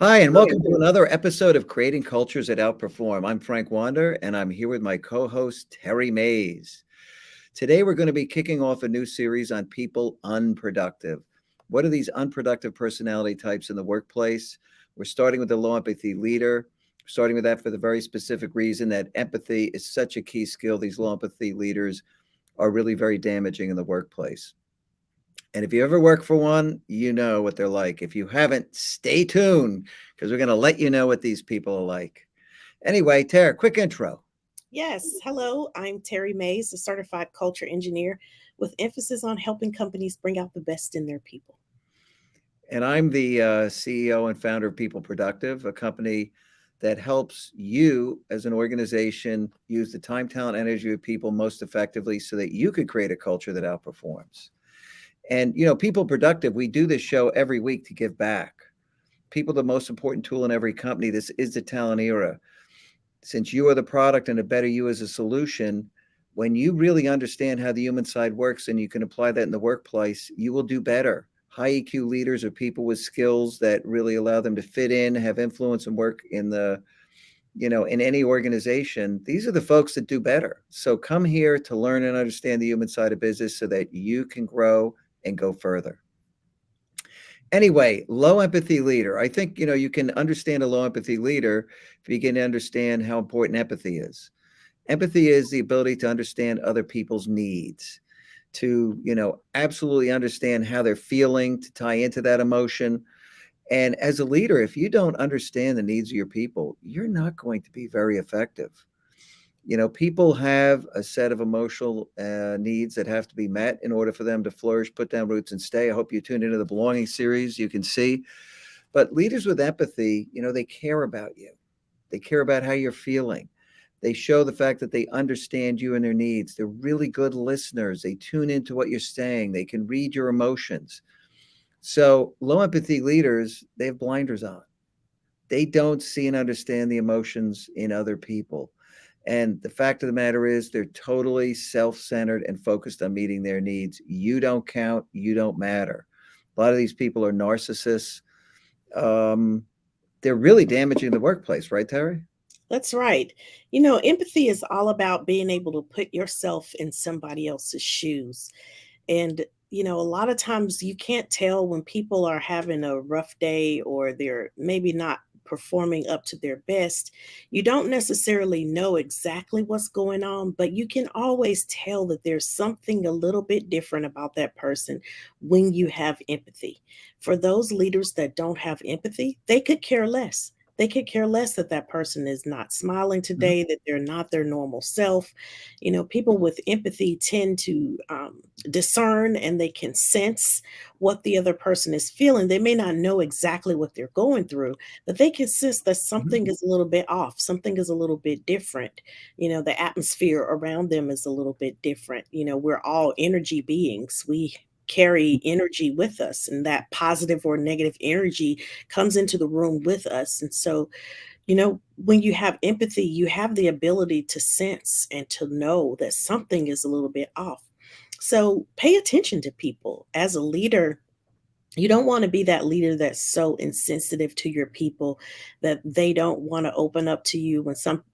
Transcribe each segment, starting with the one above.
Hi, and welcome to another episode of Creating Cultures at Outperform. I'm Frank Wander, and I'm here with my co host, Terry Mays. Today, we're going to be kicking off a new series on people unproductive. What are these unproductive personality types in the workplace? We're starting with the low empathy leader, starting with that for the very specific reason that empathy is such a key skill. These low empathy leaders are really very damaging in the workplace. And if you ever work for one, you know what they're like. If you haven't, stay tuned because we're going to let you know what these people are like. Anyway, Tara, quick intro. Yes. Hello, I'm Terry Mays, a certified culture engineer with emphasis on helping companies bring out the best in their people. And I'm the CEO and founder of PeopleProductive, a company that helps you as an organization use the time, talent, energy of people most effectively so that you could create a culture that outperforms. And, People Productive, we do this show every week to give back. People, the most important tool in every company. This is the talent era. Since you are the product and a better you as a solution, when you really understand how the human side works and you can apply that in the workplace, you will do better. High EQ leaders are people with skills that really allow them to fit in, have influence, and work in any organization. These are the folks that do better. So come here to learn and understand the human side of business so that you can grow and go further. Anyway, low empathy leader. I think, you can understand a low empathy leader if you can understand how important empathy is. Empathy is the ability to understand other people's needs, to, absolutely understand how they're feeling, to tie into that emotion. And as a leader, if you don't understand the needs of your people, you're not going to be very effective. People have a set of emotional needs that have to be met in order for them to flourish, put down roots, and stay. I hope you tuned into the Belonging series. You can see. But leaders with empathy, they care about you. They care about how you're feeling. They show the fact that they understand you and their needs. They're really good listeners. They tune into what you're saying. They can read your emotions. So, low empathy leaders, they have blinders on. They don't see and understand the emotions in other people. And the fact of the matter is, they're totally self centered and focused on meeting their needs. You don't count, you don't matter. A lot of these people are narcissists. Um, they're really damaging the workplace, right, Terry? That's right. Empathy is all about being able to put yourself in somebody else's shoes. And, a lot of times you can't tell when people are having a rough day or they're maybe not performing up to their best. You don't necessarily know exactly what's going on, but you can always tell that there's something a little bit different about that person when you have empathy. For those leaders that don't have empathy, they could care less. They could care less that that person is not smiling Mhm. today, that they're not their normal self. People with empathy tend to discern and they can sense what the other person is feeling. They may not know exactly what they're going through, but they can sense that Mhm. something is a little bit off, something is a little bit different. The atmosphere around them is a little bit different. We're all energy beings. We carry energy with us, and that positive or negative energy comes into the room with us. And so, when you have empathy, you have the ability to sense and to know that something is a little bit off. So pay attention to people. As a leader, you don't want to be that leader that's so insensitive to your people that they don't want to open up to you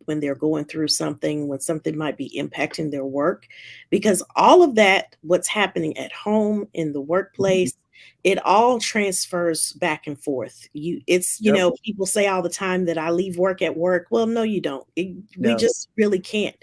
when they're going through something, when something might be impacting their work, because all of that, what's happening at home, in the Mhm. workplace, it all transfers back and forth. Yep. People say all the time that I leave work at work. Well, no, you don't. We No. just really can't.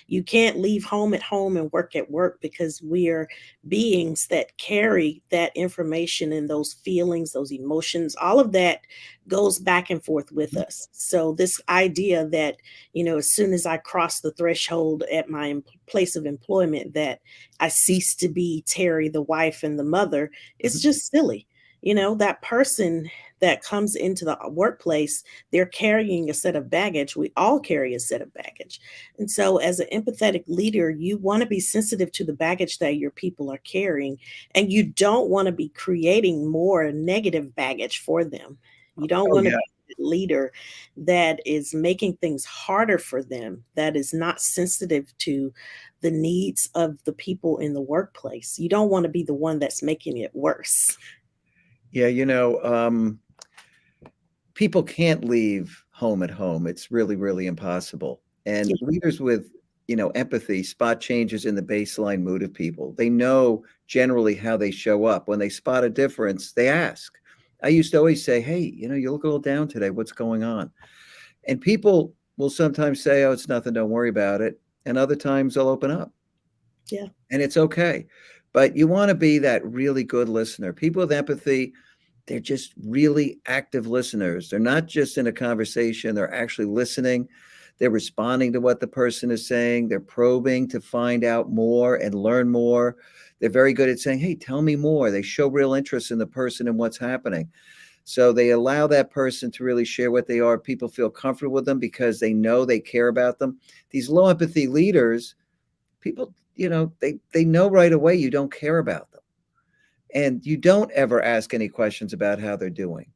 You can't leave home at home and work at work, because we're beings that carry that information and those feelings, those emotions, all of that goes back and forth with Mhm. us. So, this idea that, as soon as I cross the threshold at my place of employment, that I cease to be Terry, the wife and the mother, it's Mhm. just silly. That person that comes into the workplace, they're carrying a set of baggage. We all carry a set of baggage. And so, as an empathetic leader, you want to be sensitive to the baggage that your people are carrying, and you don't want to be creating more negative baggage for them. You don't Oh, want to yeah. be a leader that is making things harder for them, that is not sensitive to the needs of the people in the workplace. You don't want to be the one that's making it worse. Yeah. people can't leave home at home. It's really, really impossible. And Yeah. leaders with, empathy spot changes in the baseline mood of people. They know generally how they show up. When they spot a difference, they ask. I used to always say, "Hey, you look a little down today. What's going on?" And people will sometimes say, "Oh, it's nothing. Don't worry about it." And other times they'll open up, Yeah. and it's okay. But you want to be that really good listener. People with empathy, they're just really active listeners. They're not just in a conversation, they're actually listening. They're responding to what the person is saying. They're probing to find out more and learn more. They're very good at saying, "Hey, tell me more." They show real interest in the person and what's happening. So they allow that person to really share what they are. People feel comfortable with them because they know they care about them. These low empathy leaders, people, they know right away you don't care about them. And you don't ever ask any questions about how they're doing.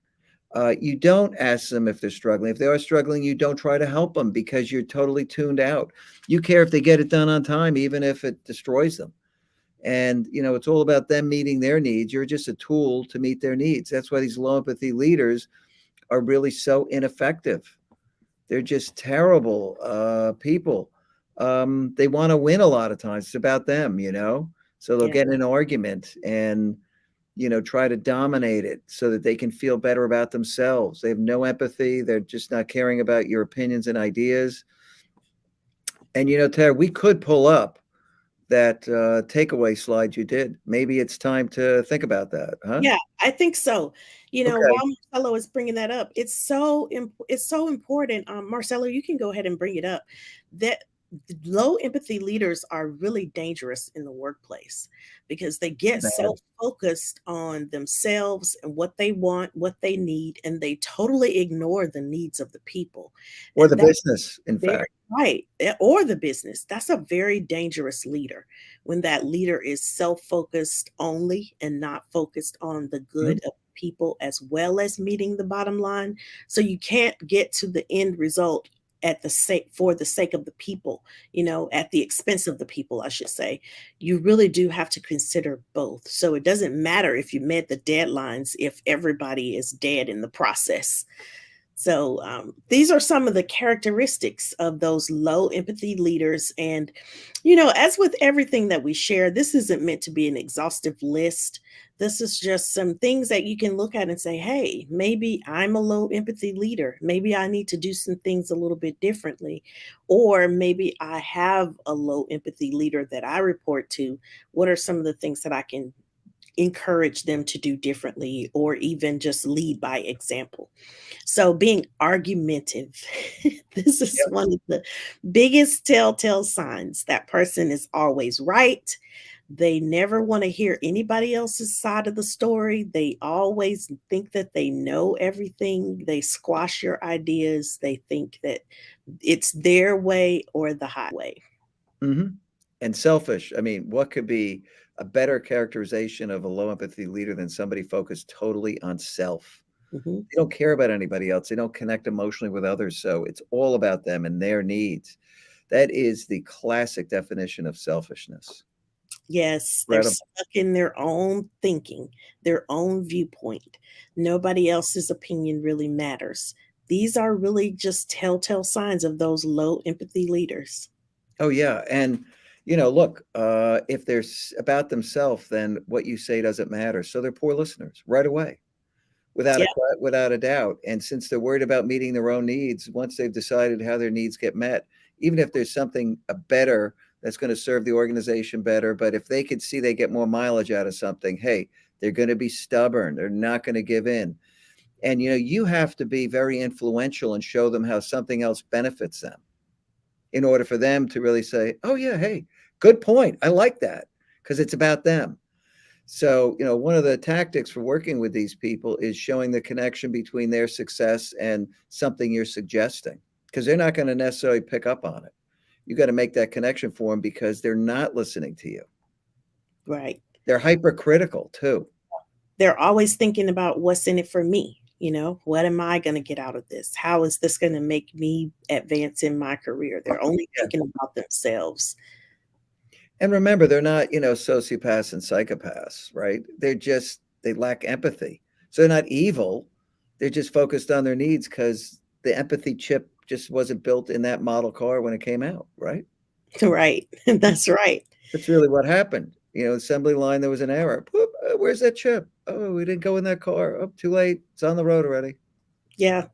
You don't ask them if they're struggling. If they are struggling, you don't try to help them because you're totally tuned out. You care if they get it done on time, even if it destroys them. And, it's all about them meeting their needs. You're just a tool to meet their needs. That's why these low empathy leaders are really so ineffective. They're just terrible people. They want to win a lot of times. It's about them. So they'll Yeah. get in an argument and try to dominate it so that they can feel better about themselves. They have no empathy. They're just not caring about your opinions and ideas. And, Tara, we could pull up that takeaway slide you did. Maybe it's time to think about that, huh? Yeah, I think so. Okay. While Marcelo is bringing that up, it's so important. Marcelo, you can go ahead and bring it up. That low empathy leaders are really dangerous in the workplace because they get so Bad. focused on themselves and what they want, what they need, and they totally ignore the needs of the people. Or And the that's business, in very fact. right, or the business. That's a very dangerous leader when that leader is self-focused only and not focused on the Mhm. good of people as well as meeting the bottom line. So you can't get to the end result at the sake for the sake of the people, at the expense of the people, I should say. You really do have to consider both. So it doesn't matter if you met the deadlines if everybody is dead in the process. So, these are some of the characteristics of those low empathy leaders. And, as with everything that we share, this isn't meant to be an exhaustive list. This is just some things that you can look at and say, hey, maybe I'm a low empathy leader. Maybe I need to do some things a little bit differently. Or maybe I have a low empathy leader that I report to. What are some of the things that I can encourage them to do differently or even just lead by example? So being argumentative, this is Yep. one of the biggest telltale signs that person is always right. They never want to hear anybody else's side of the story. They always think that they know everything. They squash your ideas. They think that it's their way or the highway. Mhm. And selfish. I mean, what could be a better characterization of a low empathy leader than somebody focused totally on self? Mhm. They don't care about anybody else. They don't connect emotionally with others. So it's all about them and their needs. That is the classic definition of selfishness. Yes, they're Incredible. stuck in their own thinking, their own viewpoint. Nobody else's opinion really matters. These are really just telltale signs of those low empathy leaders. Oh, yeah. And, look, if they're about themselves, then what you say doesn't matter. So they're poor listeners right away, Yeah, without a doubt. And since they're worried about meeting their own needs, once they've decided how their needs get met, even if there's something better that's going to serve the organization better, but if they could see they get more mileage out of something, hey, they're going to be stubborn. They're not going to give in. And you have to be very influential and show them how something else benefits them in order for them to really say, "Oh yeah, hey, good point. I like that," because it's about them. So, one of the tactics for working with these people is showing the connection between their success and something you're suggesting, because they're not going to necessarily pick up on it. You got to make that connection for them because they're not listening to you. right. They're hypercritical too. They're always thinking about what's in it for me. What am I going to get out of this? How is this going to make me advance in my career? They're only Yeah. thinking about themselves. And remember, they're not, sociopaths and psychopaths, right? They lack empathy. So they're not evil. They're just focused on their needs because the empathy chip just wasn't built in that model car when it came out, right? Right. That's right. That's really what happened. Assembly line, there was an error. Boop, where's that chip? Oh, we didn't go in that car. Oh, too late. It's on the road already. Yeah.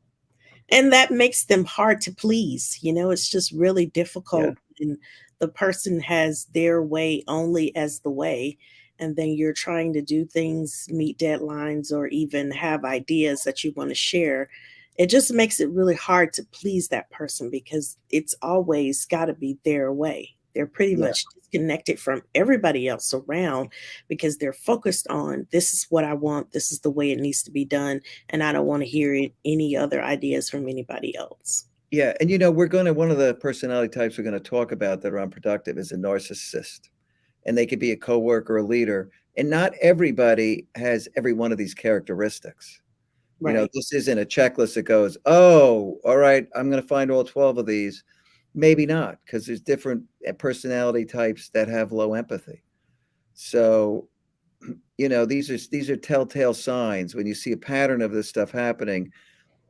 And that makes them hard to please. It's just really Yeah. difficult when the person has their way only as the way, and then you're trying to do things, meet deadlines, or even have ideas that you want to share. It just makes it really hard to please that person because it's always got to be their way. They're pretty Yeah. much disconnected from everybody else around because they're focused on this is what I want, this is the way it needs to be done, and I don't want to hear any other ideas from anybody else. Yeah. And one of the personality types we're going to talk about that are unproductive is a narcissist. And they could be a coworker, a leader. And not everybody has every one of these characteristics. Right. This isn't a checklist that goes, oh, all right, I'm going to find all 12 of these. Maybe not, because there's different personality types that have low empathy. So, these are telltale signs. When you see a pattern of this stuff happening,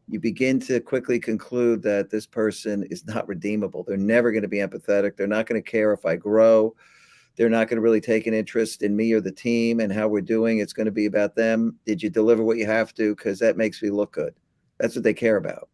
you begin to quickly conclude that this person is not redeemable. They're never going to be empathetic. They're not going to care if I grow. They're not going to really take an interest in me or the team and how we're doing. It's going to be about them. Did you deliver what you have to? Because that makes me look good. That's what they care about.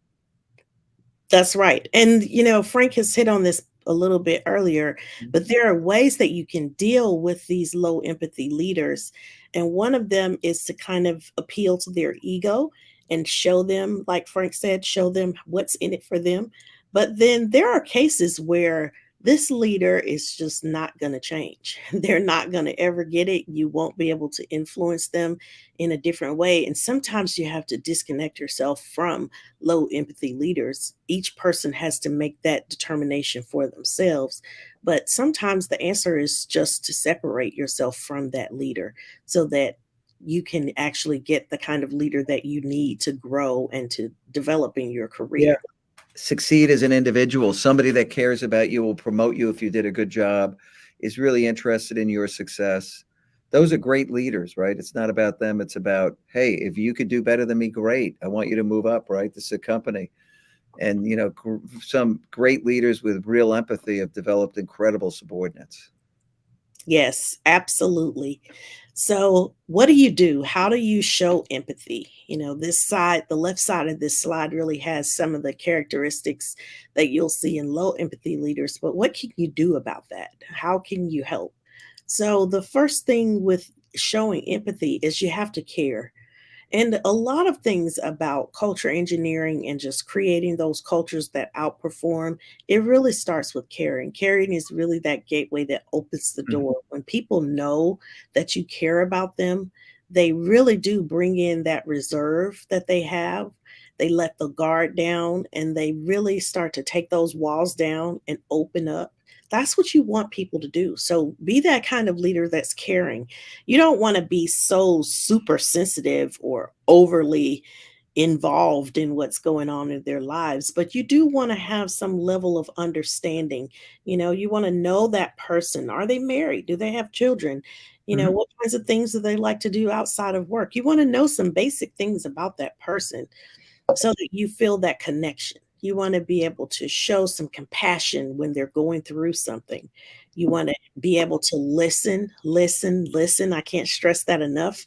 That's right. And, Frank has hit on this a little bit earlier, but there are ways that you can deal with these low empathy leaders. And one of them is to kind of appeal to their ego and show them, like Frank said, show them what's in it for them. But then there are cases where this leader is just not going to change. They're not going to ever get it. You won't be able to influence them in a different way. And sometimes you have to disconnect yourself from low empathy leaders. Each person has to make that determination for themselves. But sometimes the answer is just to separate yourself from that leader so that you can actually get the kind of leader that you need to grow and to develop in your Yeah. career. Succeed as an individual. Somebody that cares about you, will promote you if you did a good job, is really interested in your success. Those are great leaders, right? It's not about them. It's about, hey, if you could do better than me, great. I want you to move up, right? This is a company. And, some great leaders with real empathy have developed incredible subordinates. Yes, absolutely. So, what do you do? How do you show empathy? This side, the left side of this slide really has some of the characteristics that you'll see in low empathy leaders, but what can you do about that? How can you help? So, the first thing with showing empathy is you have to care. And a lot of things about culture engineering and just creating those cultures that outperform, it really starts with caring. Caring is really that gateway that opens the Mhm. door. When people know that you care about them, they really do bring in that reserve that they have. They let the guard down and they really start to take those walls down and open up. That's what you want people to do. So be that kind of leader that's caring. You don't want to be so super sensitive or overly involved in what's going on in their lives, but you do want to have some level of understanding. You want to know that person. Are they married? Do they have children? Mhm. What kinds of things do they like to do outside of work? You want to know some basic things about that person so that you feel that connection. You want to be able to show some compassion when they're going through something. You want to be able to listen, listen, listen. I can't stress that enough.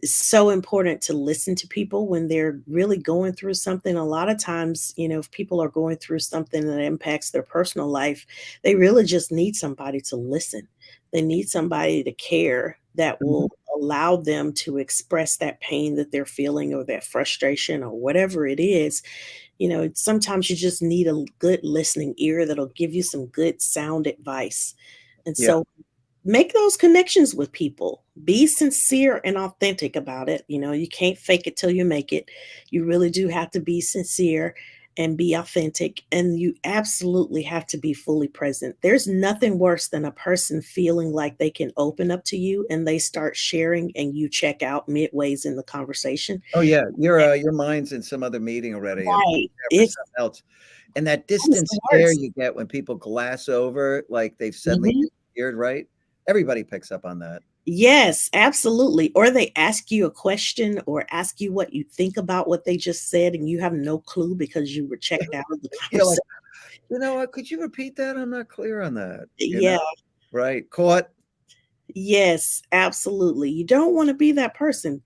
It's so important to listen to people when they're really going through something. A lot of times, if people are going through something that impacts their personal life, they really just need somebody to listen. They need somebody to care that Mhm. will allow them to express that pain that they're feeling or that frustration or whatever it is. Sometimes you just need a good listening ear that'll give you some good sound advice. And Yeah. so make those connections with people. Be sincere and authentic about it. You can't fake it till you make it. You really do have to be sincere and be authentic. And you absolutely have to be fully present. There's nothing worse than a person feeling like they can open up to you and they start sharing and you check out midways in the conversation. Oh, yeah. Your mind's in some other meeting already and Right. there for It's something else. And that almost distant the stare worst. you get when people glass over, like they've suddenly Mhm. disappeared, right? Everybody picks up on that. Yes, absolutely. Or they ask you a question or ask you what you think about what they just said, and you have no clue because you were checked out of the You're like, conversation. you know what? Could you repeat that? I'm not clear on that. You Yeah. know, right? Caught. Yes, absolutely. You don't want to be that person.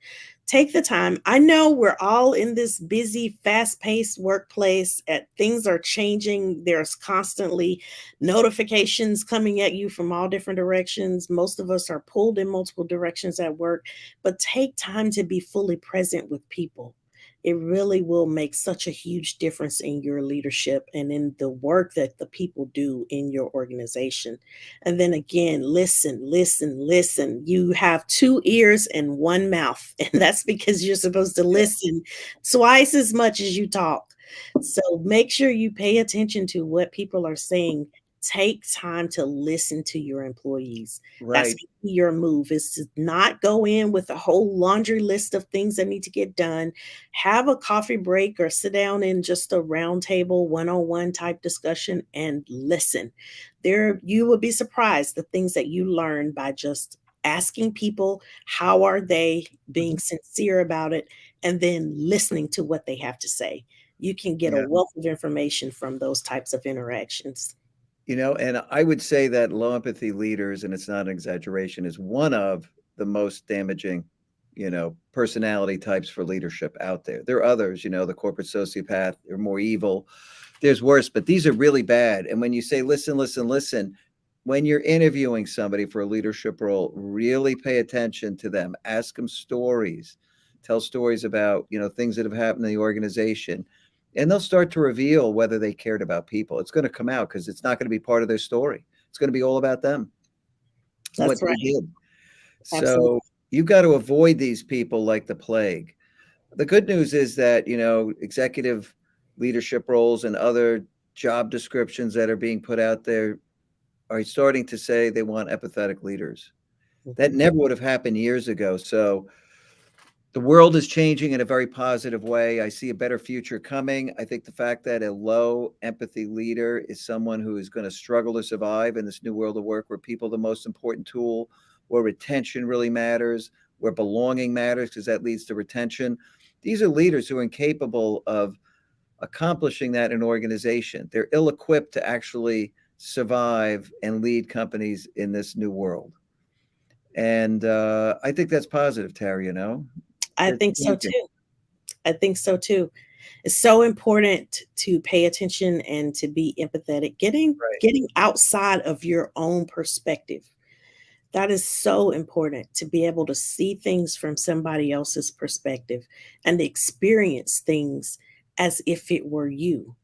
Take the time. I know we're all in this busy, fast-paced workplace. Things are changing. There's constantly notifications coming at you from all different directions. Most of us are pulled in multiple directions at work, but take time to be fully present with people. It really will make such a huge difference in your leadership and in the work that the people do in your organization. And then again, listen, listen, listen. You have two ears and one mouth, and that's because you're supposed to Yeah. listen twice as much as you talk. So make sure you pay attention to what people are saying. Take time to listen to your employees. That's Right. your move is to not go in with a whole laundry list of things that need to get done. Have a coffee break or sit down in just a round table, one-on-one type discussion and listen. There you will be surprised the things that you learn by just asking people how are they, being Mhm. sincere about it, and then listening to what they have to say. You can get a Yeah. wealth of information from those types of interactions. And I would say that low empathy leaders, and it's not an exaggeration, is one of the most damaging, personality types for leadership out there. There are others, the corporate sociopath, they're more evil. There's worse, but these are really bad. And when you say, listen, listen, listen, when you're interviewing somebody for a leadership role, really pay attention to them. Ask them stories. Tell stories about, things that have happened in the organization. And they'll start to reveal whether they cared about people. It's going to come out because it's not going to be part of their story. It's going to be all about them, what That's they right. did. Absolutely. So you've got to avoid these people like the plague. The good news is that, executive leadership roles and other job descriptions that are being put out there are starting to say they want empathetic leaders. That Mhm. never would have happened years ago. So the world is changing in a very positive way. I see a better future coming. I think the fact that a low empathy leader is someone who is going to struggle to survive in this new world of work where people are the most important tool, where retention really matters, where belonging matters because that leads to retention. These are leaders who are incapable of accomplishing that in an organization. They're ill equipped to actually survive and lead companies in this new world. And I think that's positive, Terry. I It's think so changing. too. I think so too. It's so important to pay attention and to be empathetic. Right. Getting outside of your own perspective. That is so important to be able to see things from somebody else's perspective and experience things as if it were you.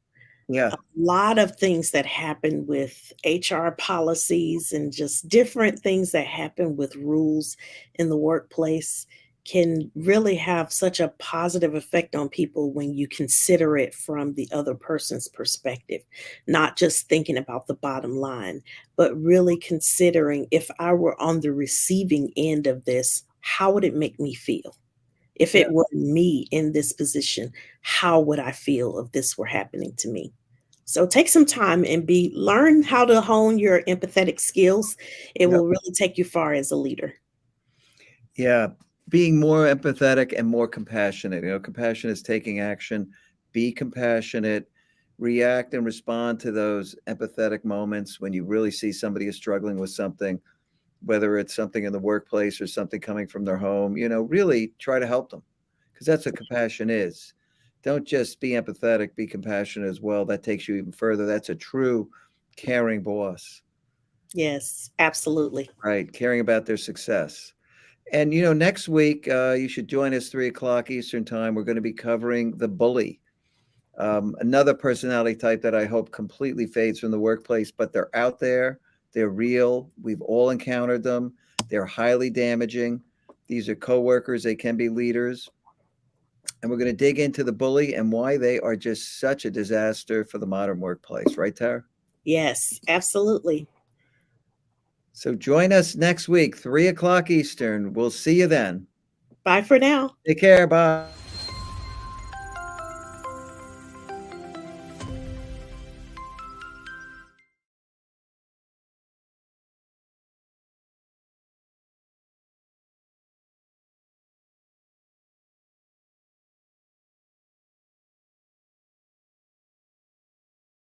Yeah. A lot of things that happen with HR policies and just different things that happen with rules in the workplace can really have such a positive effect on people when you consider it from the other person's perspective, not just thinking about the bottom line, but really considering if I were on the receiving end of this, how would it make me feel? If Yeah. it were me in this position, how would I feel if this were happening to me? So take some time and be learn how to hone your empathetic skills. It Yep. will really take you far as a leader. Yeah. Being more empathetic and more compassionate. Compassion is taking action. Be compassionate. React and respond to those empathetic moments when you really see somebody is struggling with something, whether it's something in the workplace or something coming from their home. Really try to help them because that's what compassion is. Don't just be empathetic, be compassionate as well. That takes you even further. That's a true caring boss, Yes, absolutely. right? Caring about their success. And next week you should join us 3 o'clock Eastern time. We're going to be covering the bully, another personality type that I hope completely fades from the workplace. But they're out there, they're real. We've all encountered them. They're highly damaging. These are coworkers. They can be leaders. And we're going to dig into the bully and why they are just such a disaster for the modern workplace, right, Tara? Yes, absolutely. So join us next week, 3 o'clock Eastern. We'll see you then. Bye for now. Take care. Bye.